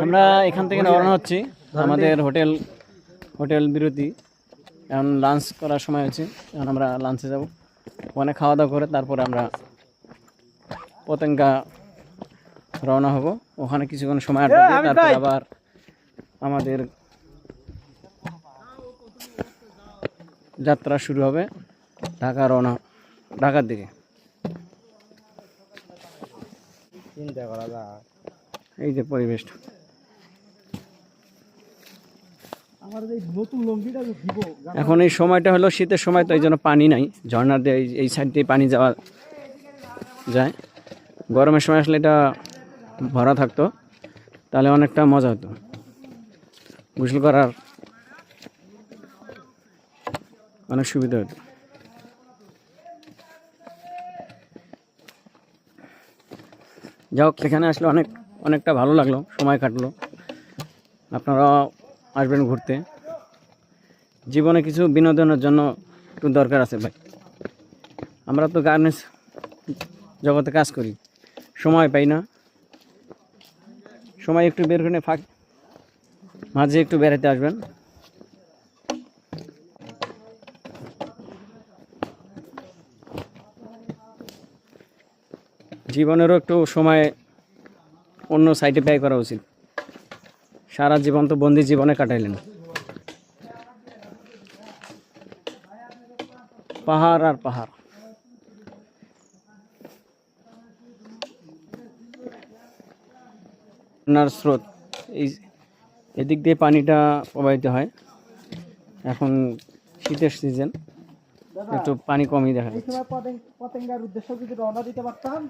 আমরা এখান থেকে রওনা হচ্ছি আমাদের হোটেল বিরতি। এখন লাঞ্চ করার সময় হচ্ছে, এখন আমরা লাঞ্চে যাব। ওখানে খাওয়া দাওয়া করে তারপরে আমরা পতেঙ্গা রওনা হব। ওখানে কিছুক্ষণ সময় আড্ডা দিয়ে তারপর আবার আমাদের যাত্রা শুরু হবে ঢাকার দিকে। চিন্তা করা যায় এই যে পরিবেশটা। এখন এই সময়টা হলো শীতের সময়, তো এই জন্য পানি নাই, ঝর্ণা দিয়ে এই সাইড দিয়ে পানি যাওয়া যায়। গরমের সময় আসলে এটা ভরা থাকতো, তাহলে অনেকটা মজা হতো গোসল করার, অনেক সুবিধা হতো। যাই হোক, এখানে আসলে অনেকটা ভালো লাগলো, সময় কাটলো। আপনারাও আসবেন ঘুরতে। জীবনে কিছু বিনোদনের জন্য একটু দরকার আছে ভাই। আমরা তো গার্মেন্টস জগতে কাজ করি, সময় পাই না। সময় একটু বের করে মাঝে একটু বেড়াতে আসবেন। জীবনেরও একটু সময় অন্য সাইডে ব্যয় করা উচিত। সারা জীবন তো বন্দি জীবনে কাটাইলেন, পাহাড় আর পাহাড়। ঝর্ণার স্রোত এদিক দিয়ে পানিটা প্রবাহিত হয়। এখন শীতের সিজন, একটু পানি কমই দেখা যাচ্ছে। পতেঙ্গার উদ্দেশ্যে যদি রওনা দিতে পারতাম